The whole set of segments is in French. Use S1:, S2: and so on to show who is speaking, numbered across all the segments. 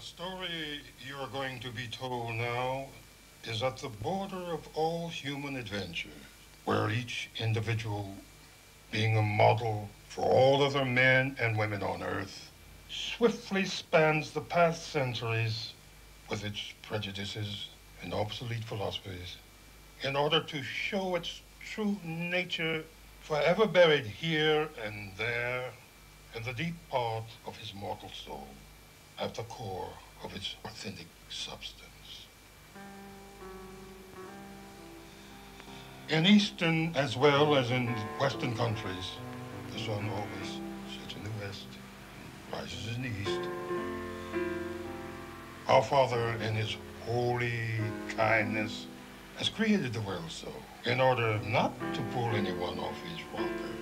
S1: The story you are going to be told now is at the border of all human adventure, where each individual, being a model for all other men and women on Earth, swiftly spans the past centuries with its prejudices and obsolete philosophies in order to show its true nature forever buried here and there in the deep part of his mortal soul, at the core of its authentic substance. In Eastern as well as in Western countries, the sun always sets in the west, rises in the east. Our Father, in his holy kindness, has created the world so, in order not to pull anyone off his rocker,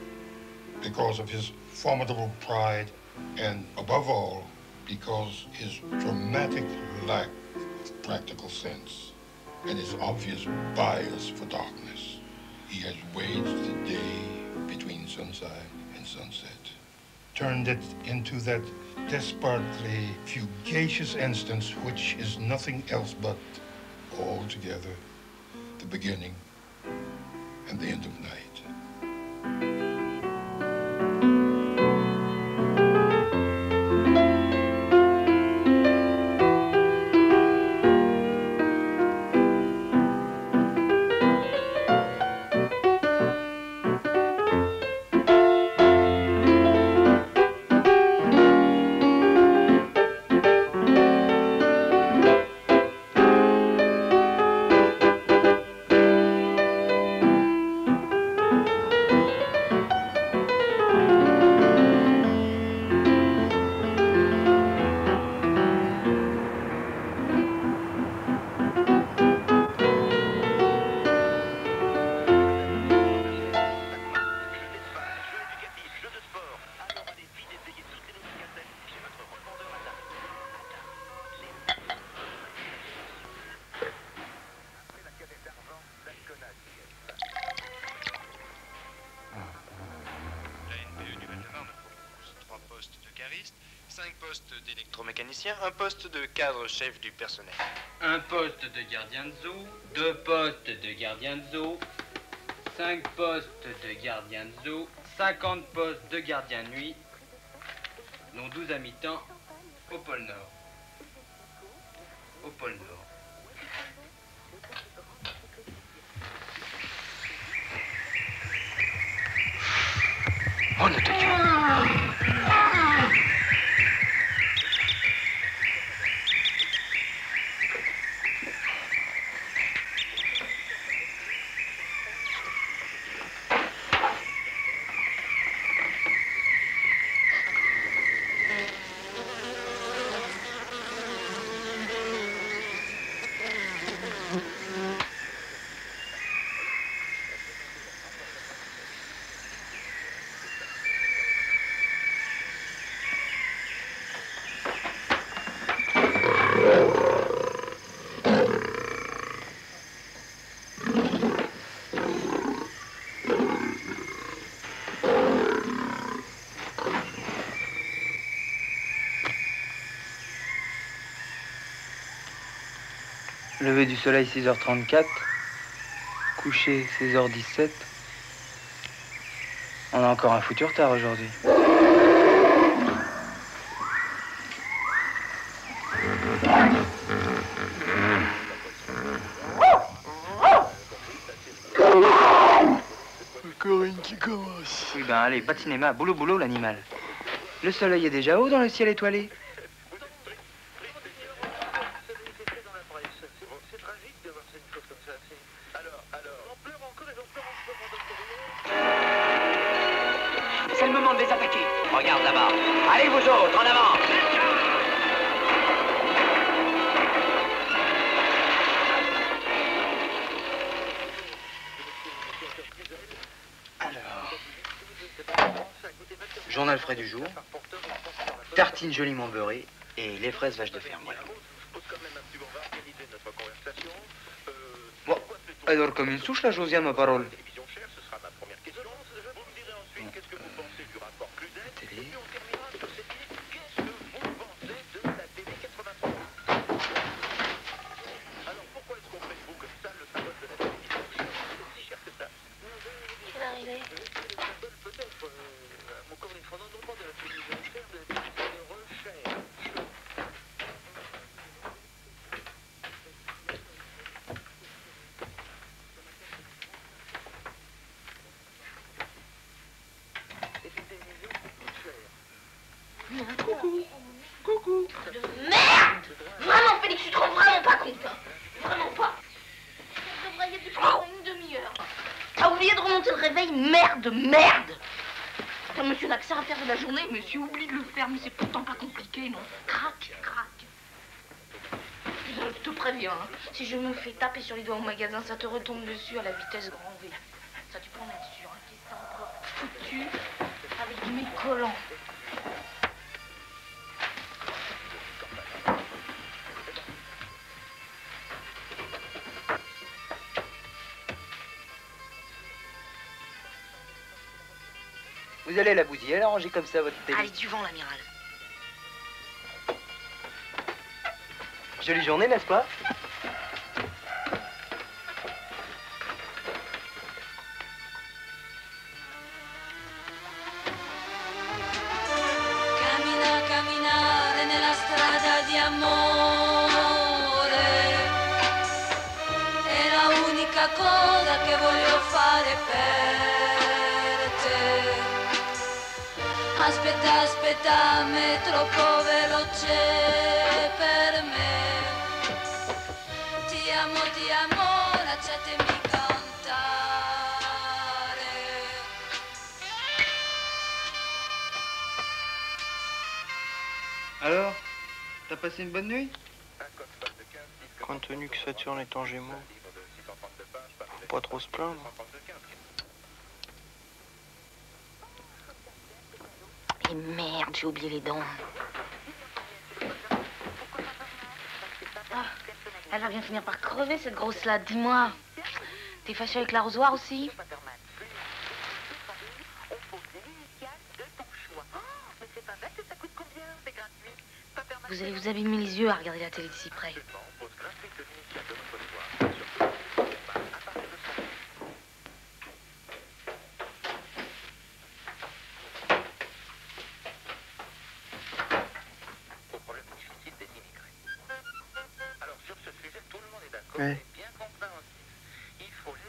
S1: because of his formidable pride, and above all, because his dramatic lack of practical sense and his obvious bias for darkness. He has waged the day between sunset and sunset, turned it into that desperately fugacious instance which is nothing else but, altogether, the beginning and the end of night.
S2: Un poste de cadre chef du personnel.
S3: Un poste de gardien de zoo, 2 postes de gardien de zoo, 5 postes de gardien de zoo, 50 postes de gardien de nuit, dont 12 à mi-temps au pôle Nord. Au pôle Nord.
S2: Oh, ne te gueule.
S4: Lever du soleil 6h34, coucher 16h17. On a encore un foutu retard aujourd'hui.
S5: Encore une qui commence.
S4: Oui ben allez, pas de cinéma, boulot boulot l'animal. Le soleil est déjà haut dans le ciel étoilé.
S6: C'est le moment de les attaquer. Regarde là-bas. Allez vous autres, en avant.
S4: Journal frais du jour, tartines joliment beurrées et les fraises vaches de ferme, voilà. Bon, alors comme une souche la Josiane, ma parole. La télé.
S7: Coucou. Coucou. Merde! Vraiment, Félix, tu te rends vraiment pas compte. Hein. Vraiment pas. Ça devrait y être depuis une demi-heure. T'as oublié de remonter le réveil? Merde. Putain, monsieur n'a que ça à faire de la journée. Monsieur oublie de le faire, mais c'est pourtant pas compliqué, non? Crac. Je te préviens, hein. Si je me fais taper sur les doigts au magasin, ça te retombe dessus à la vitesse grand V. Ça, tu peux en être sûr, hein, qui est encore foutu avec mes collants.
S4: Vous allez la bousiller, elle a rangé comme ça votre télé.
S7: Allez, du vent, l'amiral.
S4: Jolie journée, n'est-ce pas?
S8: Camminare nella strada di amore è la unica cosa che voglio fare per te. Aspetta, ma è troppo veloce per me. Ti amo, lasciatemi cantare.
S3: Alors, t'as passé une bonne nuit?
S5: Compte tenu que Saturne est en Gémeaux, faut pas trop se plaindre.
S7: Et merde, j'ai oublié les dents. Ah, elle va bien finir par crever, cette grosse-là. Dis-moi, t'es fâché avec l'arrosoir aussi? Vous allez vous abîmer les yeux à regarder la télé de si près.
S5: Ouais.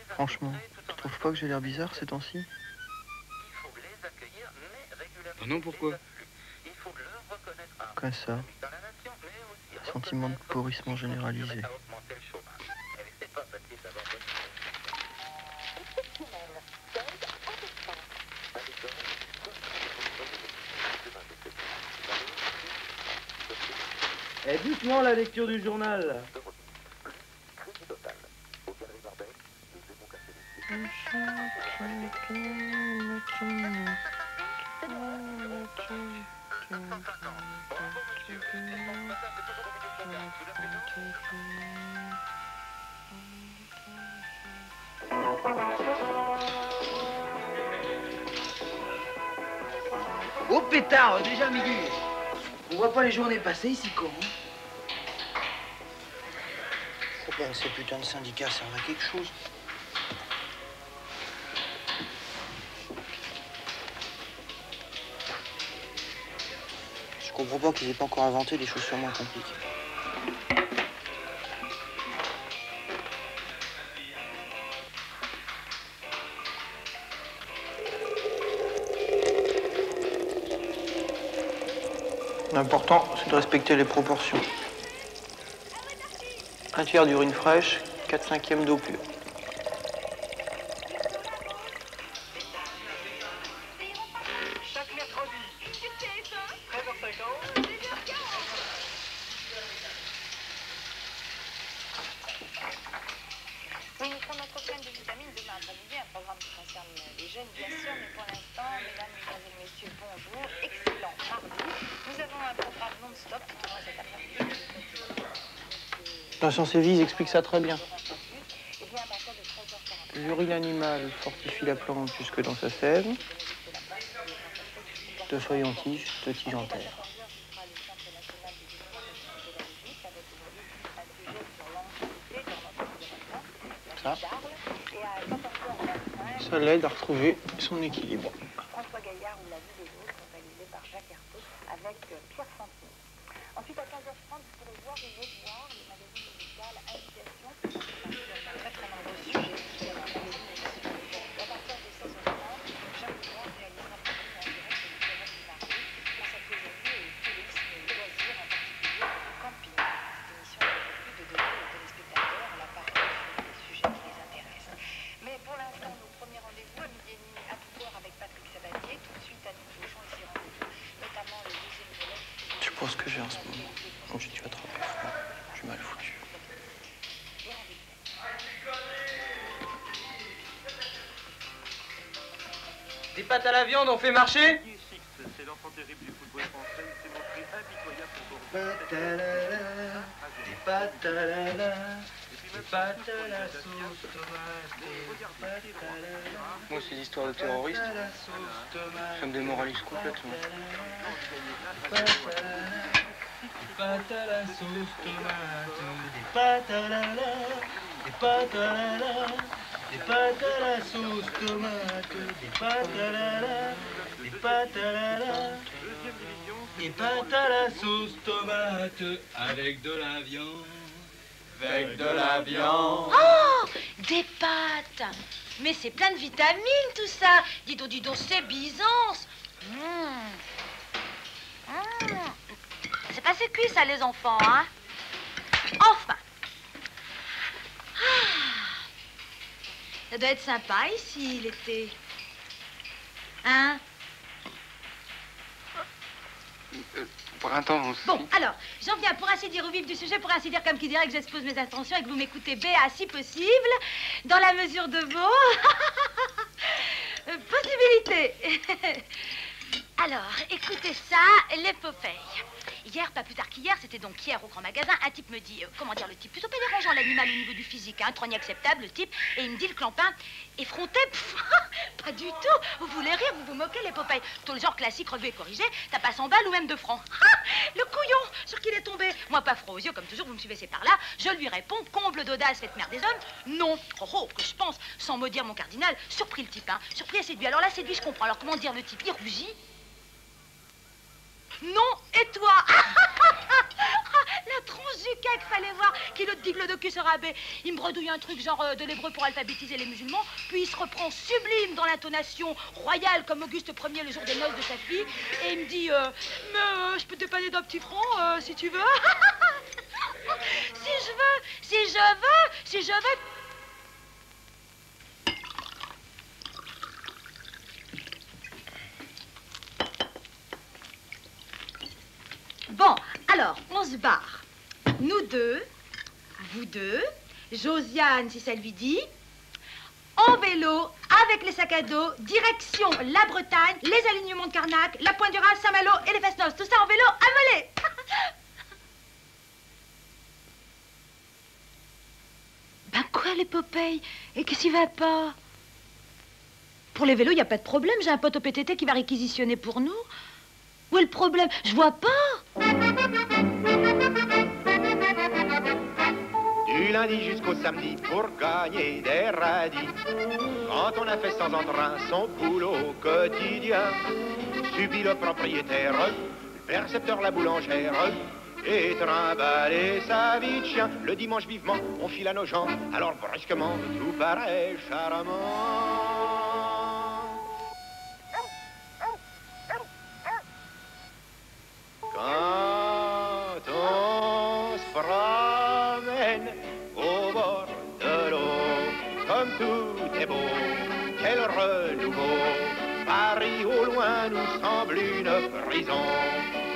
S5: Franchement, tu trouves pas que j'ai l'air bizarre ces temps-ci?
S3: Ah non, pourquoi?
S5: Comme ça. Un sentiment de pourrissement généralisé.
S9: Eh, doucement la lecture du journal.
S4: Oh pétard, déjà midi. On voit pas les journées passer ici, con.
S5: Faut bien que ces putains de syndicats servent à quelque chose. Je comprends pas qu'ils aient pas encore inventé des choses sûrement compliquées. L'important, c'est de respecter les proportions. 1/3 d'urine fraîche, 4/5 d'eau pure.
S10: Chaque mercredi, 13h50.
S11: Oui, nous ferons notre pleine de vitamines demain après-midi, un programme qui concerne les jeunes, bien sûr, mais pour l'instant, mesdames, mesdemoiselles, messieurs, bonjour, excellent mardi. Nous avons un programme non-stop tout au long de cet après-midi.
S5: Vincent Sévise explique ça très bien. L'urine animale fortifie la plante jusque dans sa sève. De feuilles en tige, de tige en terre. Ça l'aide à retrouver son équilibre.
S11: François Gaillard ou La vie des autres, réalisé par Jacques Hertot avec Pierre Fantini. Ensuite, à 15h30, vous pourrez voir et revoir le magazine musical Invitation, sur très très nombreux sujets sur un magazine musical. À partir de 16h30, Jacques Drouin réalisera le magazine en direct du Forum du Mardi, consacré aujourd'hui
S5: pas ce que j'ai en ce moment. Donc j'ai dû attraper froid. Je suis mal foutu.
S3: Des pâtes à la viande, on fait marcher?
S10: C'est l'enfant terrible du football français. Il s'est montré impitoyable pour
S5: Des pâtes à la des pâtes à la sauce tomate. Moi, c'est l'histoire de terroristes. Ça me démoralise complètement. Des pâtes à la sauce tomate. Des pâtes à la des pâtes à la des pâtes à la sauce tomate. Des pâtes à la des pâtes à la des pâtes à la sauce tomate avec de la viande. Avec de la viande.
S7: Oh, des pâtes. Mais c'est plein de vitamines tout ça. Dis donc, c'est Byzance. C'est pas cuit ça les enfants, hein. Enfin. Ça doit être sympa ici l'été. Hein?
S5: Printemps aussi.
S7: Bon, alors, j'en viens pour ainsi dire au vif du sujet, pour ainsi dire comme qui dirait que j'expose mes intentions et que vous m'écoutez si possible, dans la mesure de vos possibilités. Alors, écoutez ça, l'épopée. Hier, pas plus tard qu'hier, c'était donc hier au grand magasin, un type me dit, comment dire, le type plutôt pas dérangeant, l'animal au niveau du physique, hein, trogne acceptable, le type, et il me dit, le clampin, effronté, pas du tout, vous voulez rire, vous vous moquez, l'épopée. Tout le genre classique, revu et corrigé, t'as pas 100 balles ou même 2 francs. Le couillon, sur qui il est tombé. Moi, pas froid aux yeux, comme toujours, vous me suivez, c'est par là. Je lui réponds, comble d'audace, faites mère des hommes, non. Oh, que je pense, sans maudire mon cardinal, surpris le type, hein, surpris et séduit. Alors là, séduit, je comprends. Alors comment dire, le type, il rougit. Non, et toi? La tronche du cake, fallait voir qui le digle de cul se rabat. Il me bredouille un truc genre de l'hébreu pour alphabétiser les musulmans, puis il se reprend sublime dans l'intonation royale comme Auguste Ier le jour des noces de sa fille, et il me dit mais je peux te dépanner d'un petit franc si tu veux. Si je veux. Bon, alors, on se barre. Nous deux, vous deux, Josiane, si ça lui dit, en vélo, avec les sacs à dos, direction la Bretagne, les alignements de Carnac, la Pointe du Raz, Saint-Malo et les Fesnos. Tout ça en vélo à voler. Ben quoi, l'épopée? Et qu'est-ce qui va pas? Pour les vélos, il n'y a pas de problème. J'ai un pote au PTT qui va réquisitionner pour nous. Où est le problème? Je vois pas.
S12: Du lundi jusqu'au samedi pour gagner des radis. Quand on a fait sans entrain son boulot quotidien, subit le propriétaire, le percepteur, la boulangère, et trimballer sa vie de chien. Le dimanche vivement, on file à nos gens, alors brusquement tout paraît charmant. Quand on se promène au bord de l'eau, comme tout est beau, quel renouveau. Paris au loin nous semble une prison.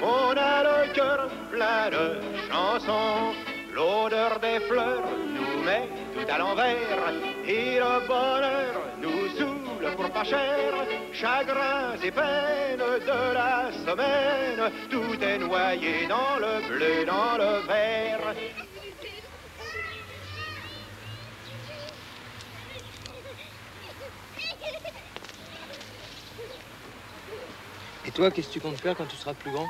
S12: On a le cœur plein de chansons. L'odeur des fleurs nous met tout à l'envers. Et le bonheur nous saoule pour pas cher. Chagrins et peines de la semaine, tout est noyé dans le bleu, dans le vert.
S5: Et toi, qu'est-ce que tu comptes faire quand tu seras plus grand?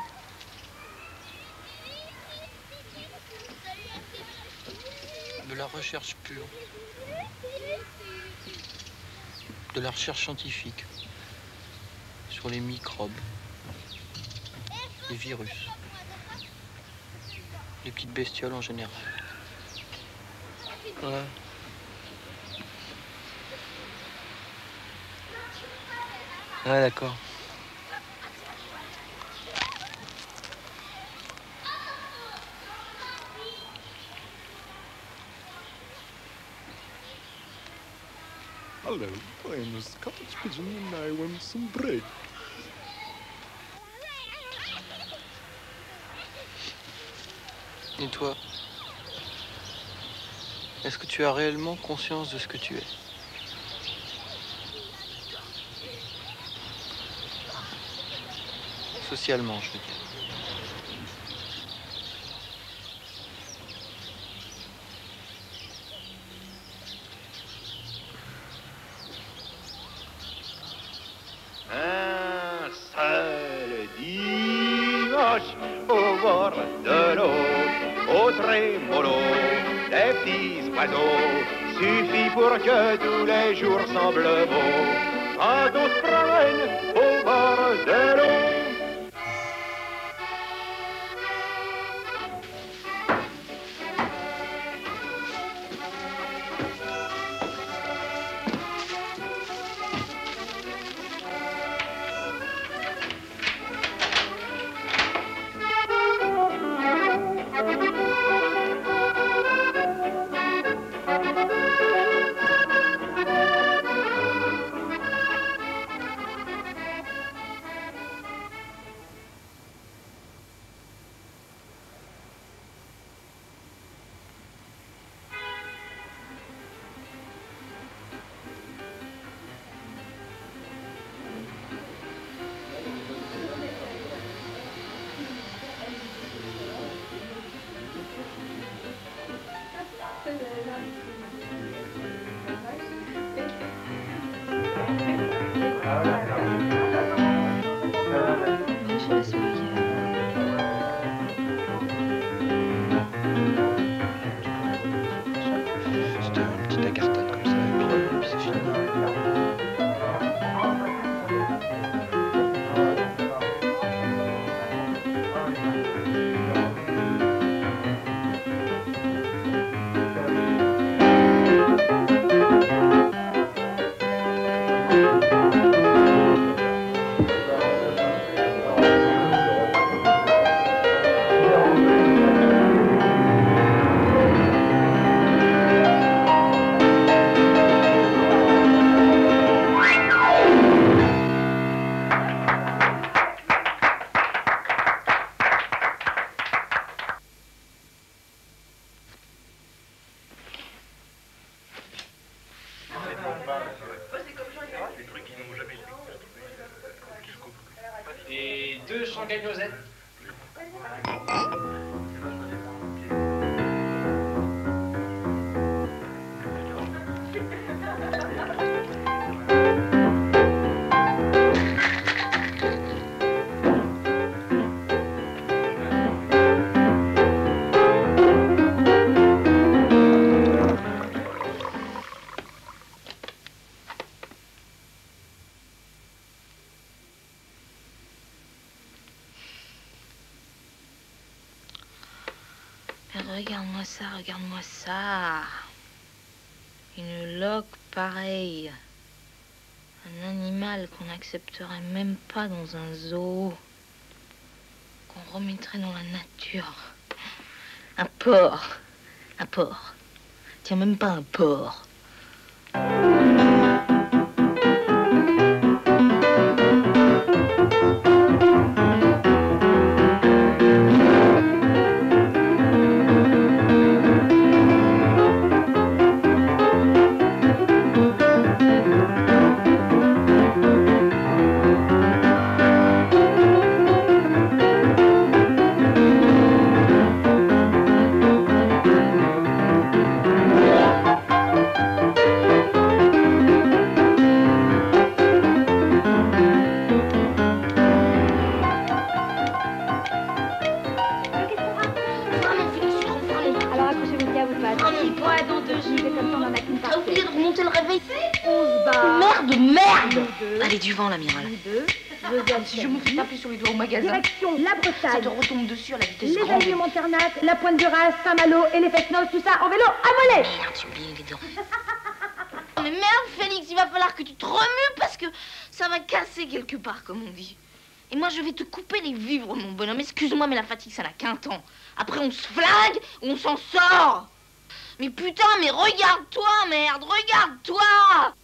S5: De la recherche pure. De la recherche scientifique. Sur les microbes. Les virus. Les petites bestioles en général. Ouais. Ouais, d'accord.
S13: Hello, I'm a Scottish pigeon and I want some bread.
S14: Et toi? Est-ce que tu as réellement conscience de ce que tu es? Socialement, je veux dire.
S12: Un seul dimanche au bord de l'eau, au trémolo des petits oiseaux, suffit pour que tous les jours semblent beaux. Quand on se promène au bord de l'eau.
S15: Et 2 champagnes noisettes.
S7: Regarde-moi ça, regarde-moi ça. Une loque pareille. Un animal qu'on n'accepterait même pas dans un zoo. Qu'on remettrait dans la nature. Un porc. Un porc. Tiens, même pas un porc.
S16: Allez, du vent, l'amiral.
S7: Si je me fais taper sur les doigts au magasin,
S11: Direction la Bretagne.
S7: ça te retombe dessus à la vitesse
S11: Les
S7: grand
S11: Alliés
S7: V.
S11: Montfernac, la Pointe du Raz, Saint-Malo et les Fesnos, tout ça en vélo à mollet.
S16: Merde, j'ai oublié les dents.
S7: Mais merde, Félix, il va falloir que tu te remues parce que ça va casser quelque part, comme on dit. Et moi, je vais te couper les vivres, mon bonhomme. Excuse-moi, mais la fatigue, ça n'a qu'un temps. Après, on se flingue, on s'en sort. Mais putain, mais regarde-toi, merde, regarde-toi.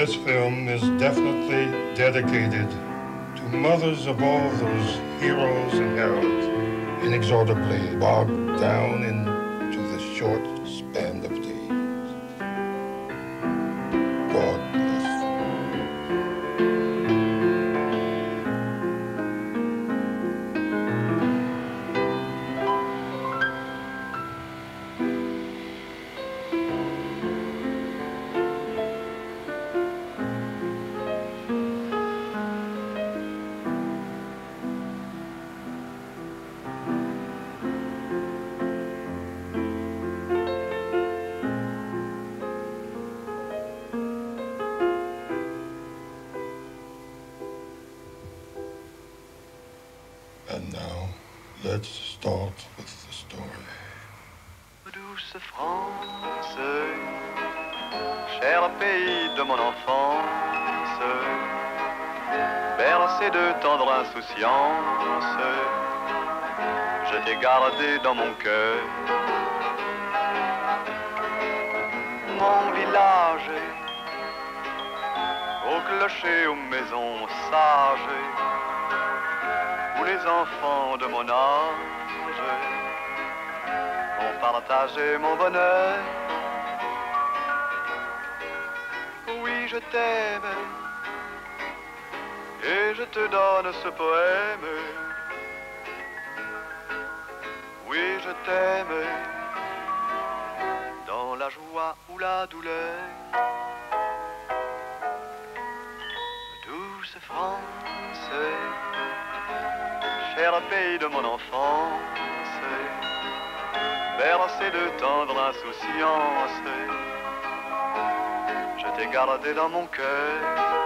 S1: This film is definitely dedicated to mothers of all those heroes and heroines inexorably bogged down into the short span of days. God bless them. And now, let's start with the story.
S15: Douce France, cher pays de mon enfance, bercé de tendre insouciance, je t'ai gardé dans mon cœur. Mon village, au clocher, aux maisons sages, où les enfants de mon âge ont partagé mon bonheur. Oui, je t'aime et je te donne ce poème. Oui, je t'aime dans la joie ou la douleur. Douce France, cher pays de mon enfance, bercé de tendre insouciance, je t'ai gardé dans mon cœur.